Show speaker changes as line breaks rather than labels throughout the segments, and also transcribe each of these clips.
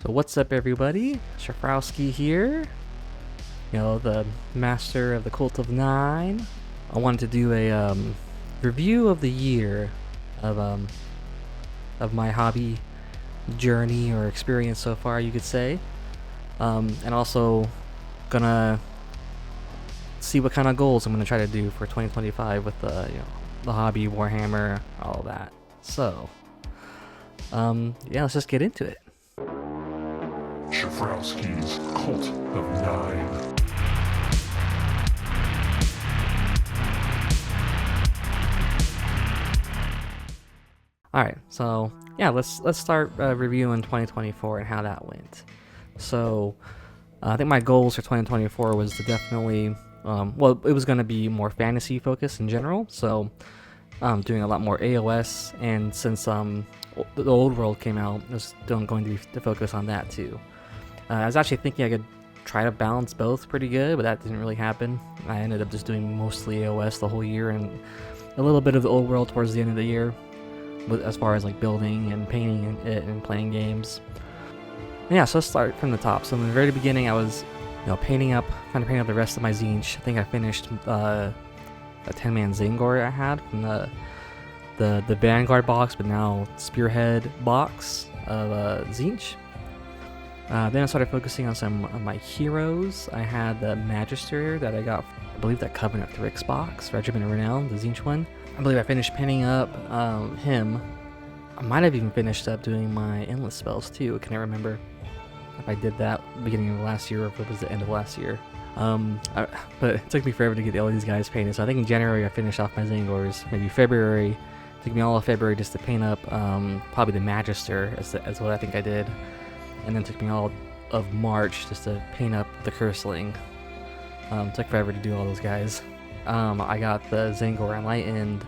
So what's up, everybody? Shurfrousky here. You know, the master of the Cult of Nine. I wanted to do a review of the year of my hobby journey or experience so far, you could say. And also gonna see what kind of goals I'm gonna try to do for 2025 with the the hobby, Warhammer, all that. So, yeah, let's just get into it.
Shurfrousky's Cult of Nine.
Alright, so yeah, let's start reviewing 2024 and how that went. So I think my goals for 2024 was to definitely, well, it was going to be more fantasy focused in general, so doing a lot more AOS, and since the old world came out, I was going to be to focus on that too. I was actually thinking I could try to balance both pretty good, but that didn't really happen. I ended up just doing mostly AOS the whole year and a little bit of the old world towards the end of the year, as far as like building and painting it and playing games. And yeah, so let's start from the top. So in the very beginning, I was, trying to paint up the rest of my Tzeentch. I think I finished a 10-man Zangor I had from the Vanguard box, but now Spearhead box of Tzeentch. Then I started focusing on some of my heroes. I had the Magister that I got, I believe, that Covenant of Thrix box, Regiment of Renown, the Tzeentch one. I believe I finished painting up him. I might have even finished up doing my endless spells too. I can't remember if I did that beginning of last year or if it was the end of last year. But it took me forever to get all these guys painted. So I think in January I finished off my Zangors. Maybe February. It took me all of February just to paint up probably the Magister as what I think I did. And then it took me all of March just to paint up the Curseling. Took forever to do all those guys. I got the Zangor Enlightened,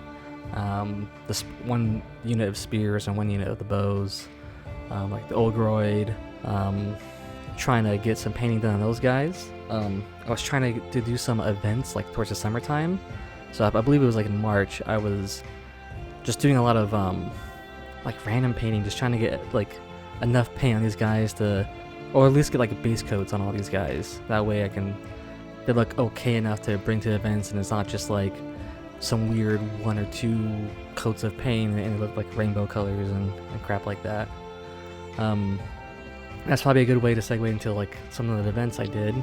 this one unit of spears and one unit of the bows, like the Ogroid, trying to get some painting done on those guys. I was trying to do some events like towards the summertime, so I believe it was like in March. I was just doing a lot of like random painting, just trying to get like enough paint on these guys to, or at least get like base coats on all these guys. That way they look okay enough to bring to events, and it's not just like some weird 1 or 2 coats of paint and it look like rainbow colors and crap like that. That's probably a good way to segue into like some of the events I did.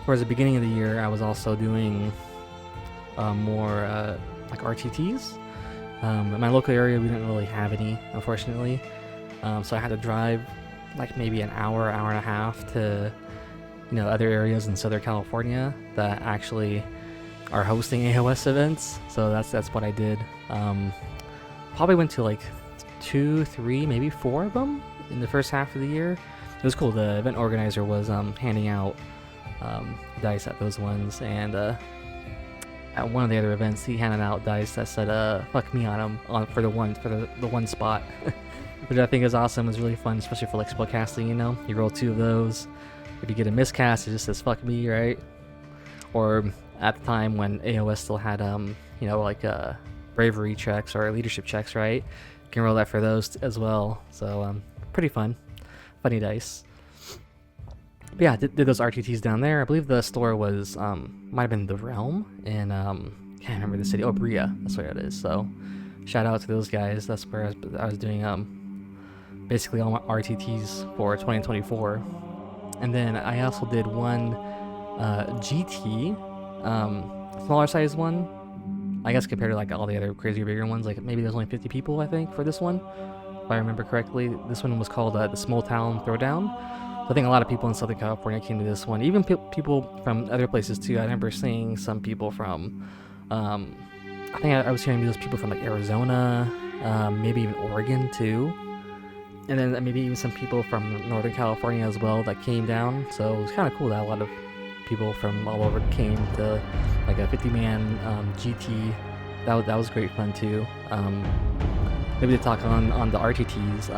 Towards the beginning of the year, I was also doing more like RTTs. In my local area, we didn't really have any, unfortunately. So I had to drive like maybe an hour and a half to other areas in Southern California that actually are hosting AOS events. So that's what I did. Probably went to like 2, 3, maybe 4 of them in the first half of the year. It was cool. The event organizer was handing out dice at those ones, and at one of the other events he handed out dice that said fuck me on them for the one spot. Which I think is awesome. It was really fun, especially for like spellcasting. You roll 2 of those. If you get a miscast, it just says "fuck me," right? Or at the time when AOS still had like bravery checks or leadership checks, right? You can roll that for those as well. So pretty funny dice. But yeah, did those RTTs down there. I believe the store was might have been the Realm, and can't remember the city. Oh, Bria, that's where it is. So shout out to those guys. That's where I was doing basically all my RTTs for 2024. And then I also did one GT, smaller size one, I guess, compared to like all the other crazier bigger ones. Like maybe there's only 50 people, I think, for this one, if I remember correctly. This one was called the Small Town Throwdown. So I think a lot of people in Southern California came to this one, even people from other places too. I remember seeing some people from I think I was hearing those people from like Arizona, maybe even Oregon too. And then maybe even some people from Northern California as well that came down. So it was kind of cool that a lot of people from all over came to like a 50-man GT. That was great fun too. Maybe to talk on the RTTs.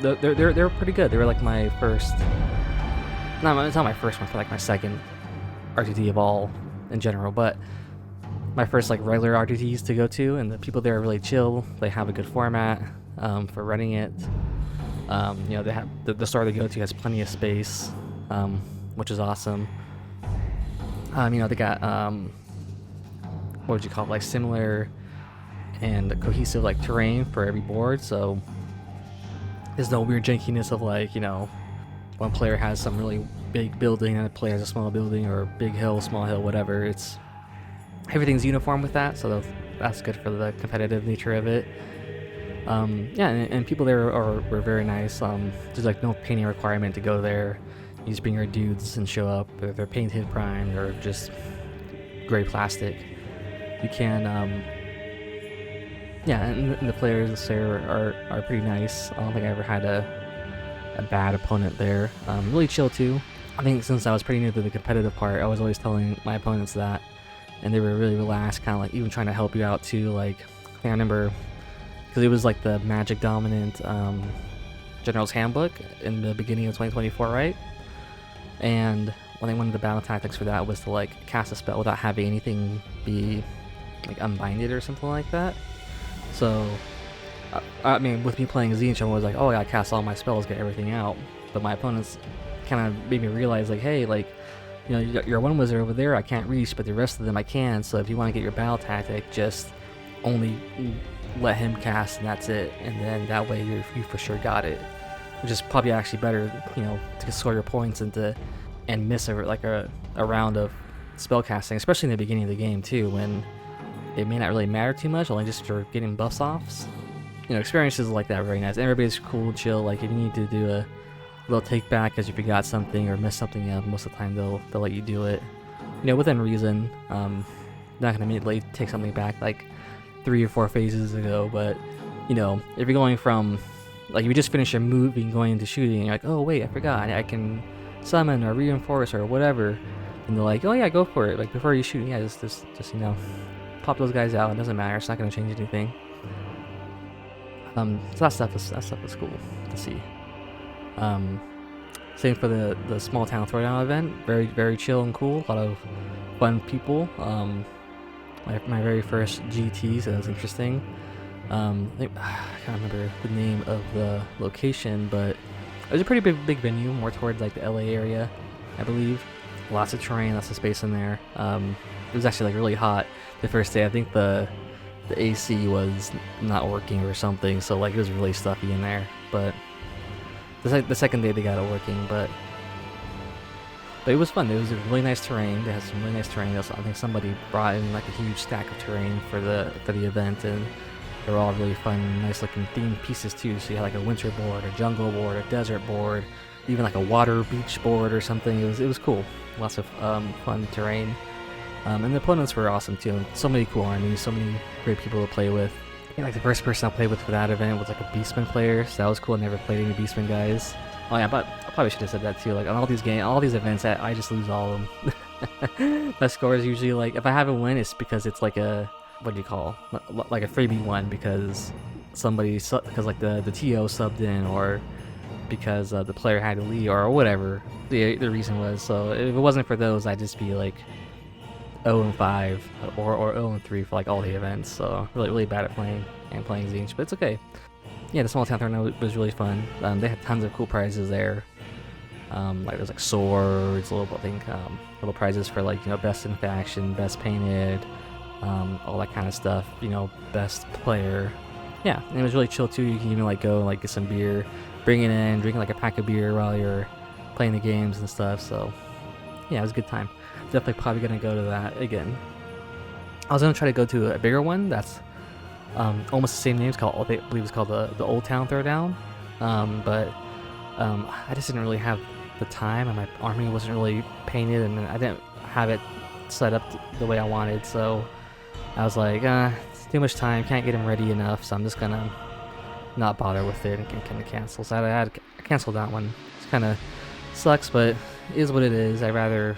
They were pretty good. They were like my first. No, it's not my first one. For like my second RTT of all in general, but my first like regular RTTs to go to, and the people there are really chill. They have a good format for running it. You know, they have the store they go to has plenty of space, which is awesome. You know, they got what would you call it, like similar and cohesive like terrain for every board, so there's no weird jankiness of like, you know, one player has some really big building and a player has a small building, or big hill, small hill, whatever. It's everything's uniform with that, so that's good for the competitive nature of it. Yeah, and people there were very nice. There's like no painting requirement to go there. You just bring your dudes and show up. If they're painted, primed, or just gray plastic, you can. Yeah, and the players there are pretty nice. I don't think I ever had a bad opponent there. Really chill too. I think since I was pretty new to the competitive part, I was always telling my opponents that, and they were really relaxed, kind of like even trying to help you out too. Like, I think I remember, because it was like the Magic Dominant General's Handbook in the beginning of 2024, right? And one of the battle tactics for that was to like cast a spell without having anything be like unbinded or something like that. So, I mean, with me playing Zinch, I'm always like, oh, I gotta cast all my spells, get everything out. But my opponents kind of made me realize, like, hey, like, you know, your one wizard over there I can't reach, but the rest of them I can. So if you want to get your battle tactic, just only let him cast, and that's it. And then that way you for sure got it. Which is probably actually better, you know, to score your points and miss a round of spell casting, especially in the beginning of the game too, when it may not really matter too much, only just for getting buffs off. You know, experiences like that are very nice. Everybody's cool, chill. Like if you need to do a little take back because you forgot something or missed something up, most of the time they'll let you do it. You know, within reason. Not gonna immediately take something back like 3 or 4 phases ago, but you know, if you're going from like you just finish your move and going into shooting, and you're like, oh wait, I forgot, I can summon or reinforce or whatever, and they're like, oh yeah, go for it. Like before you shoot, yeah, just you know, pop those guys out. It doesn't matter. It's not gonna change anything. So that stuff is cool to see. Same for the small town throwdown event. Very chill and cool. A lot of fun people. My very first GT, so that was interesting. I can't remember the name of the location, but it was a pretty big venue, more towards like the LA area, I believe. Lots of terrain, lots of space in there. It was actually like really hot the first day. I think the AC was not working or something, so like it was really stuffy in there. But the second day they got it working, but it was fun. It was a really nice terrain. They had some really nice terrain. I think somebody brought in like a huge stack of terrain for the event, and they were all really fun, nice looking themed pieces too. So you had like a winter board, a jungle board, a desert board, even like a water beach board or something. It was cool. Lots of fun terrain. And the opponents were awesome too. So many cool armies, so many great people to play with. I think like the first person I played with for that event was like a Beastman player, so that was cool. I never played any Beastman guys. Oh yeah, but I probably should have said that too. Like on all these events, I just lose all of them. My score is usually like, if I have a win, it's because it's like a, what do you call, like a freebie one, because because like the TO subbed in, or because the player had to leave, or whatever the reason was. So if it wasn't for those, I'd just be like 0-5 or 0-3 for like all the events. So really bad at playing Zinch, but it's okay. Yeah, the small town tournament was really fun. They had tons of cool prizes there. Like there's like swords, little prizes for like, you know, best in faction, best painted, all that kind of stuff. You know, best player. Yeah, and it was really chill too. You can even like go and like get some beer, bring it in, drinking like a pack of beer while you're playing the games and stuff. So yeah, it was a good time. Definitely probably gonna go to that again. I was gonna try to go to a bigger one that's almost the same name. I believe it's called the Old Town Throwdown. But I just didn't really have the time, and my army wasn't really painted, and I didn't have it set up the way I wanted. So I was like, it's too much time. Can't get them ready enough. So I'm just gonna not bother with it and kind of cancel. So I canceled that one. It's kind of sucks, but it is what it is. I'd rather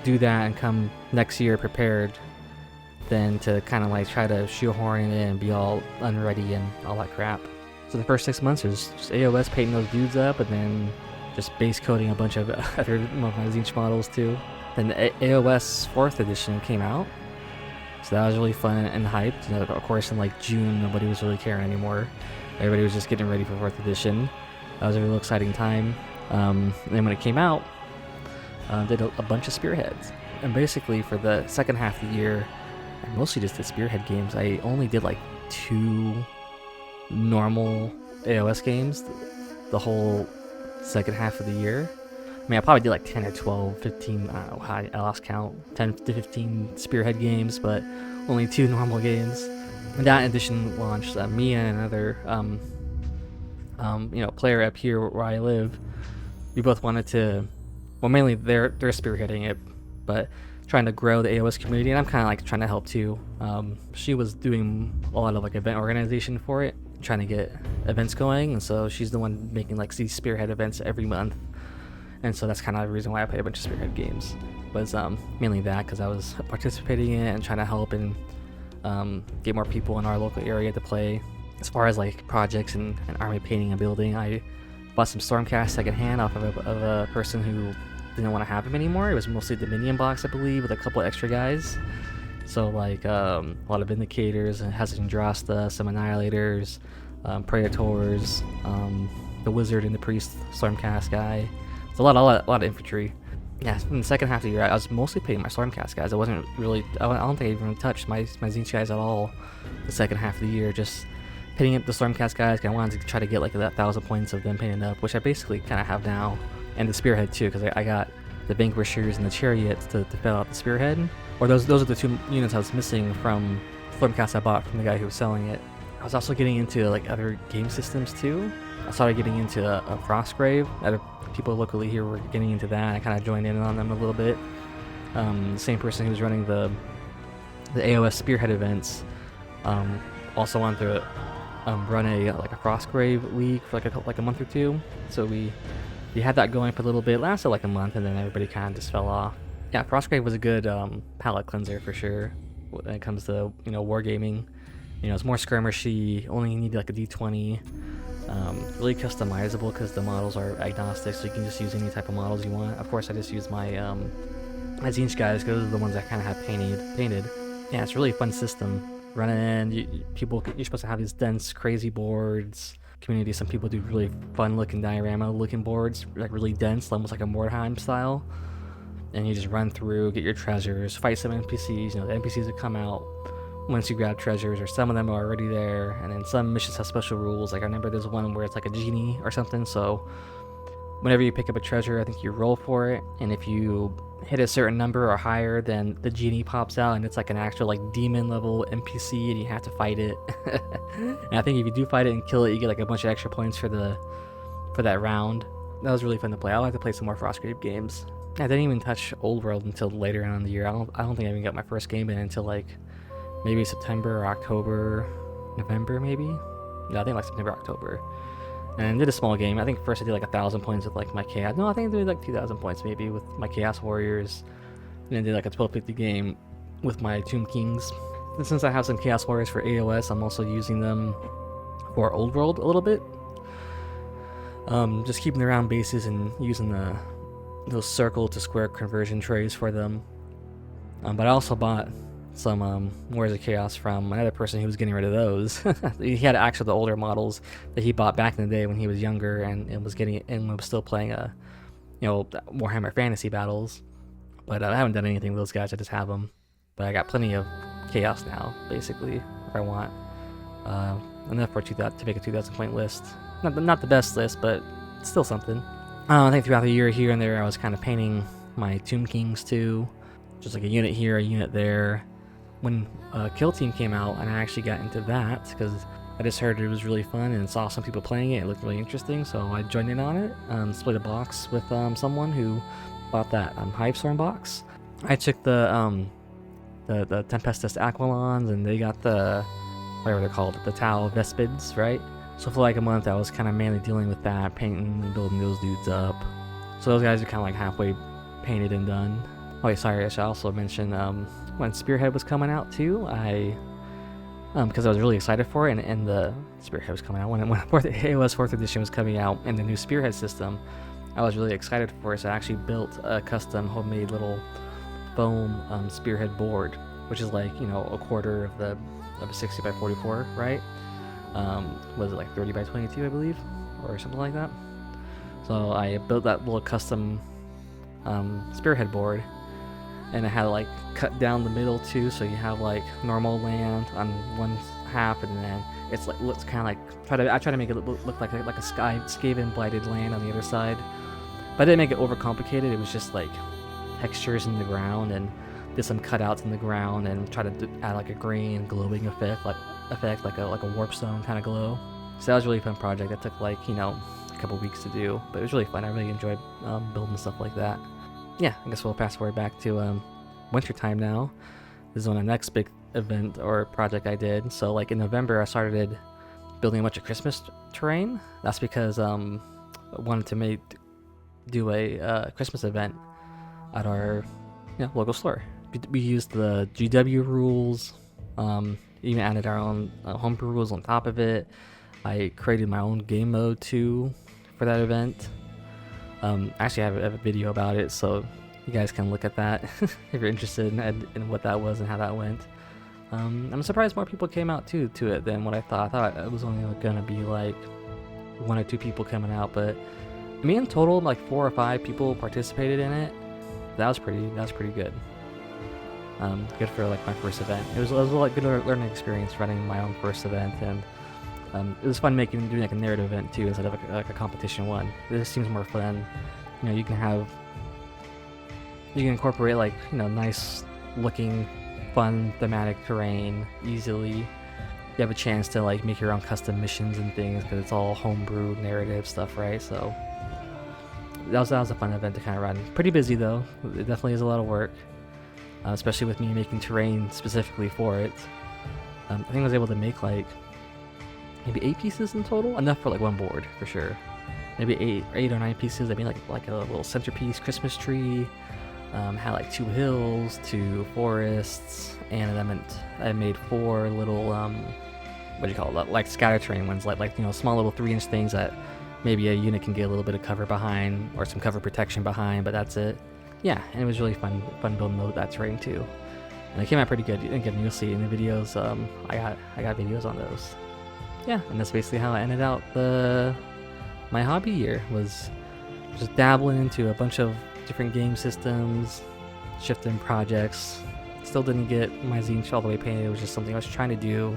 do that and come next year prepared than to kind of like try to shoehorn it in and be all unready and all that crap. So the first 6 months is just AOS painting those dudes up, and then just base coding a bunch of other Zinch models too. Then the AOS 4th edition came out, so that was really fun and hyped. You know, of course in like June nobody was really caring anymore. Everybody was just getting ready for 4th edition. That was a really exciting time. And then when it came out, did a bunch of Spearheads. And basically for the second half of the year, I mostly just did Spearhead games. I only did like 2 normal AOS games the whole second half of the year. I mean, I probably did like 10 or 12, 15, I don't know, I lost count, 10 to 15 Spearhead games, but only 2 normal games. And that edition launched. Me and another player up here where I live, we both wanted to, well, mainly they're spearheading it, but trying to grow the AOS community, and I'm kind of like trying to help too. She was doing a lot of like event organization for it, trying to get events going, and so she's the one making like these Spearhead events every month, and so that's kind of the reason why I play a bunch of Spearhead games. Was mainly that because I was participating in it and trying to help and get more people in our local area to play. As far as like projects and army painting and building, I bought some Stormcast secondhand off of a person who didn't want to have him anymore. It was mostly Dominion box, I believe, with a couple extra guys. So like a lot of Vindicators, Hazard and Drosta, some Annihilators, Praetors, the Wizard and the Priest Stormcast guy. It's a lot of infantry. Yeah, in the second half of the year, I was mostly painting my Stormcast guys. I wasn't really, I don't think I even touched my Tzeentch guys at all the second half of the year. Just painting up the Stormcast guys. I wanted to try to get like that 1,000 points of them painted up, which I basically kind of have now. And the Spearhead too, because I got the Vanquishers and the Chariots to fill out the Spearhead. Or those are the 2 units I was missing from Stormcast I bought from the guy who was selling it. I was also getting into like other game systems too. I started getting into a Frostgrave. Other people locally here were getting into that. I kind of joined in on them a little bit. The same person who was running the AOS Spearhead events also wanted to run a Frostgrave league for like a month or 2. So we had that going for a little bit. It lasted like a month, and then everybody kind of just fell off. Yeah, Frostgrave was a good palette cleanser for sure when it comes to wargaming. It's more skirmishy. Only need like a D20. Really customizable because the models are agnostic, so you can just use any type of models you want. Of course, I just use my Tzeentch guys because those are the ones I kind of have painted. Yeah, it's a really fun system. Running in, you're supposed to have these dense, crazy boards. Community, some people do really fun looking diorama looking boards, like really dense, almost like a Mordheim style. And you just run through, get your treasures, fight some NPCs. The NPCs that come out once you grab treasures, or some of them are already there. And then some missions have special rules. Like I remember there's one where it's like a genie or something. So whenever you pick up a treasure, I think you roll for it, and if you hit a certain number or higher, then the genie pops out, and it's like an actual like demon level NPC, and you have to fight it. And I think if you do fight it and kill it, you get like a bunch of extra points for that round. That was really fun to play. I'll have to play some more Frostgrave games. I didn't even touch Old World until later on in the year. I don't think I even got my first game in until like maybe September or October, November maybe. No, I think like September, October. And did a small game. I think first I did like 1,000 points with like my Chaos. No, I think I did like 2,000 points maybe with my Chaos Warriors. And then did like a 1250 game with my Tomb Kings. And since I have some Chaos Warriors for AOS, I'm also using them for Old World a little bit. Just keeping the round bases and using those circle to square conversion trays for them. But I also bought some Warriors of Chaos from another person who was getting rid of those. He had actually the older models that he bought back in the day when he was younger and was still playing Warhammer Fantasy Battles. But I haven't done anything with those guys. I just have them. But I got plenty of Chaos now, basically, if I want. Enough for to make a 2,000 point list. Not the best list, but still something. I think throughout the year here and there, I was kind of painting my Tomb Kings too. Just like a unit here, a unit there. When Kill Team came out, and I actually got into that because I just heard it was really fun and saw some people playing it. It looked really interesting, so I joined in on it. Split a box with someone who bought that Hivestorm box. I took the Tempestus Aquilons, and they got the whatever they're called, the Tau Vespids, right? So for like a month, I was kind of mainly dealing with that, painting and building those dudes up. So those guys are kind of like halfway painted and done. Oh wait, sorry, I should also mention when Spearhead was coming out too, because I was really excited for it, and the Spearhead was coming out when AOS 4th edition was coming out, and the new Spearhead system, I was really excited for it. So I actually built a custom homemade little foam Spearhead board, which is like a quarter of a 60 by 44, right? Was it like 30 by 22, I believe, or something like that. So I built that little custom spearhead board, and it had like cut down the middle too, so you have like normal land on one half, and then it's like looks kind of like I try to make it look like a Skaven blighted land on the other side, but I didn't make it overcomplicated. It was just like textures in the ground, and did some cutouts in the ground, and try to add like a green glowing effect, like a warp stone kind of glow. So that was a really fun project. That took like a couple weeks to do, but it was really fun. I really enjoyed building stuff like that. Yeah, I guess we'll fast forward back to wintertime now. This is on the next big event or project I did. So like in November, I started building a bunch of Christmas terrain. That's because I wanted to do a Christmas event at our local store. We used the GW rules, even added our own homebrew rules on top of it. I created my own game mode too for that event. Actually, I have a video about it, so you guys can look at that if you're interested in what that was and how that went. I'm surprised more people came out to it than what I thought. I thought it was only gonna be like 1 or 2 people coming out, but I mean in total like 4 or 5 people participated in it. That was pretty good. Good for like my first event. It was a like good learning experience running my own first event, and it was fun doing like a narrative event too instead of like a competition one. This seems more fun. You can incorporate like nice looking, fun thematic terrain easily. You have a chance to like make your own custom missions and things because it's all homebrewed narrative stuff, right? So that was a fun event to kind of run. Pretty busy though. It definitely is a lot of work, especially with me making terrain specifically for it. I think I was able to make like maybe 8 pieces in total, enough for like one board for sure. Maybe 8 or 9 pieces. I mean like a little centerpiece Christmas tree. Had like 2 hills, 2 forests, and then I made 4 little like scatter terrain ones, like small little 3-inch things that maybe a unit can get a little bit of cover behind or some cover protection behind, but that's it. Yeah, and it was really fun building that terrain too. And it came out pretty good. Again, you'll see in the videos. I got videos on those. Yeah, and that's basically how I ended out my hobby year, was just dabbling into a bunch of different game systems, shifting projects. Still didn't get my zine all the way painted. It was just something I was trying to do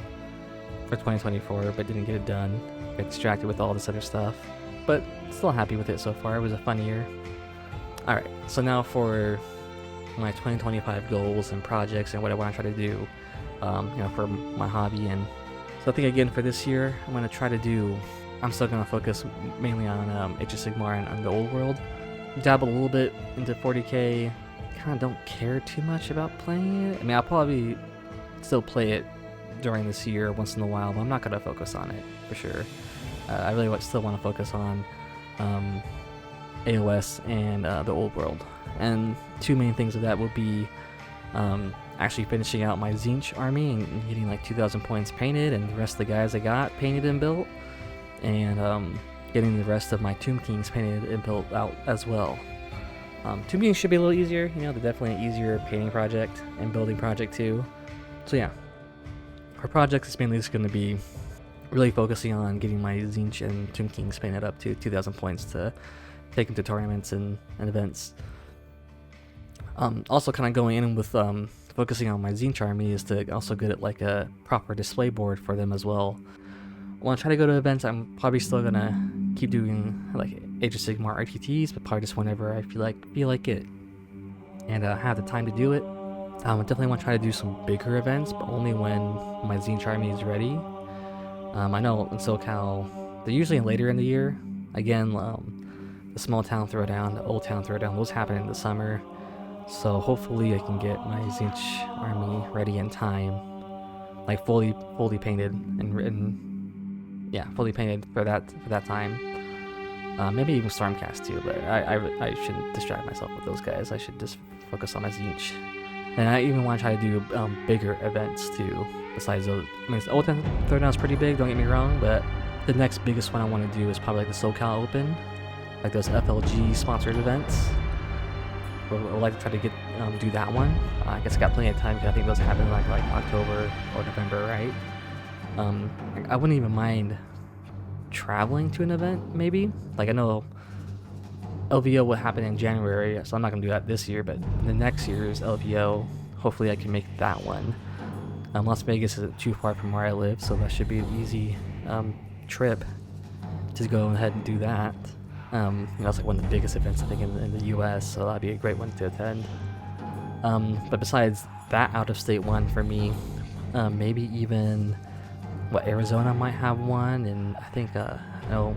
for 2024, but didn't get it done. Got distracted with all this other stuff, but still happy with it so far. It was a fun year. Alright, so now for my 2025 goals and projects and what I want to try to do for my hobby. And so I think again for this year, I'm still going to focus mainly on Age of Sigmar and the old world. Dabble a little bit into 40k. Kind of don't care too much about playing it. I mean, I'll probably still play it during this year once in a while, but I'm not going to focus on it for sure. I really still want to focus on AOS and the old world. And 2 main things of that will be actually finishing out my Zinch army and getting like 2,000 points painted, and the rest of the guys I got painted and built, and getting the rest of my Tomb Kings painted and built out as well. Tomb Kings should be a little easier. They're definitely an easier painting project and building project too. So yeah, our project is mainly just going to be really focusing on getting my Zinch and Tomb Kings painted up to 2,000 points to take them to tournaments and events. Also kind of going in with focusing on my Zinch army is to also get it like a proper display board for them as well. When I try to go to events, I'm probably still gonna keep doing like Age of Sigmar RTTs, but probably just whenever I feel like it, and have the time to do it. I definitely want to try to do some bigger events, but only when my Zinch army is ready. I know in SoCal, they're usually later in the year. Again, the small town throwdown, the old town throwdown, those happen in the summer. So hopefully I can get my Zinch army ready in time, like fully painted and fully painted for that time. Maybe even Stormcast too, but I shouldn't distract myself with those guys. I should just focus on my Zinch. And I even want to try to do bigger events too, besides those. I mean, the old town throwdown is pretty big, don't get me wrong, but the next biggest one I want to do is probably like the SoCal Open, like those FLG sponsored events. I would like to try to do that one. I guess I got plenty of time because I think those happen like October or November, right? I wouldn't even mind traveling to an event, maybe. Like, I know LVO will happen in January, so I'm not gonna do that this year, but the next year's LVO, hopefully I can make that one. Las Vegas isn't too far from where I live, so that should be an easy trip to go ahead and do that. It's like one of the biggest events, I think, in the US, so that'd be a great one to attend. But besides that out-of-state one for me, maybe even Arizona might have one, and I think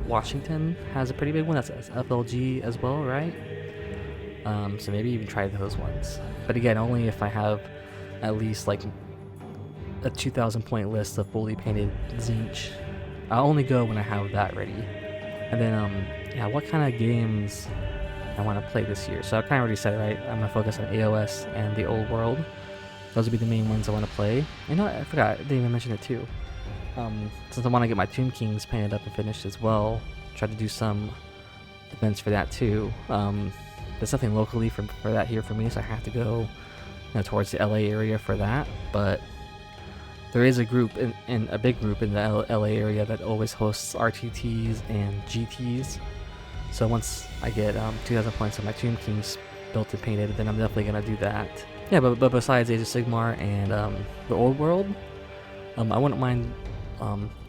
Washington has a pretty big one. That's FLG as well, right? So maybe even try those ones. But again, only if I have at least like a 2,000 point list of fully painted Zinch. I'll only go when I have that ready. And then what kind of games I want to play this year? So I kind of already said it, right? I'm gonna focus on AOS and the old world. Those would be the main ones I want to play. You know what? I forgot, I didn't even mention it too. Since I want to get my Tomb Kings painted up and finished as well, try to do some events for that too. There's nothing locally for that here for me, so I have to go towards the LA area for that. But there is a group, in a big group in the LA area that always hosts RTTs and GTs. So once I get 2,000 points on my Tomb Kings built and painted, then I'm definitely gonna do that. Yeah, but besides Age of Sigmar and the old world, I wouldn't mind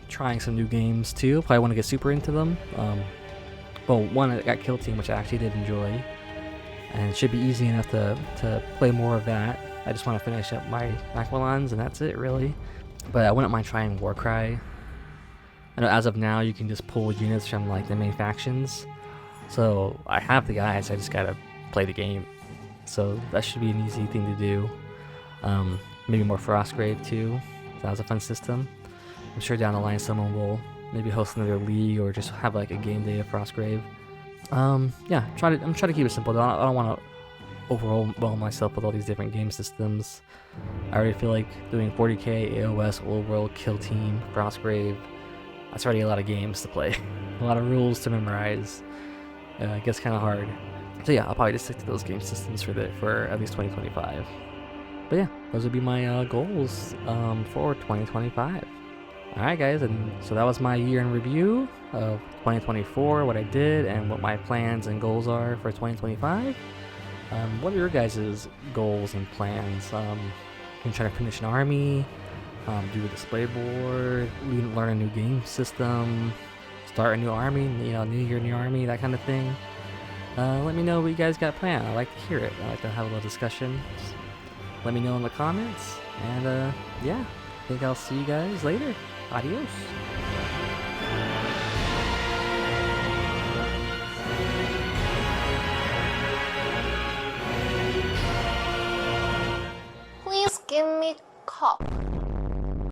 trying some new games too. Probably want to get super into them. Well, one, I got Kill Team, which I actually did enjoy, and it should be easy enough to play more of that. I just want to finish up my Aquilons, and that's it really. But I wouldn't mind trying Warcry. I know as of now you can just pull units from like the main factions, so I have the guys. I just gotta play the game. So that should be an easy thing to do. Maybe more Frostgrave too. That was a fun system. I'm sure down the line someone will maybe host another league or just have like a game day of Frostgrave. I'm trying to keep it simple. I don't want to overwhelm myself with all these different game systems. I already feel like doing 40k, AOS, Old World, Kill Team, Frostgrave. That's already a lot of games to play. A lot of rules to memorize. It gets kind of hard. So yeah, I'll probably just stick to those game systems for at least 2025. But yeah, those would be my goals for 2025. Alright guys, and so that was my year in review of 2024, what I did and what my plans and goals are for 2025. What are your guys' goals and plans? You trying to finish an army, do a display board, learn a new game system, start a new army, new year, new army, that kind of thing. Let me know what you guys got planned. I like to hear it. I like to have a little discussion. Just let me know in the comments. And I think I'll see you guys later. Adios.
Please give me cup.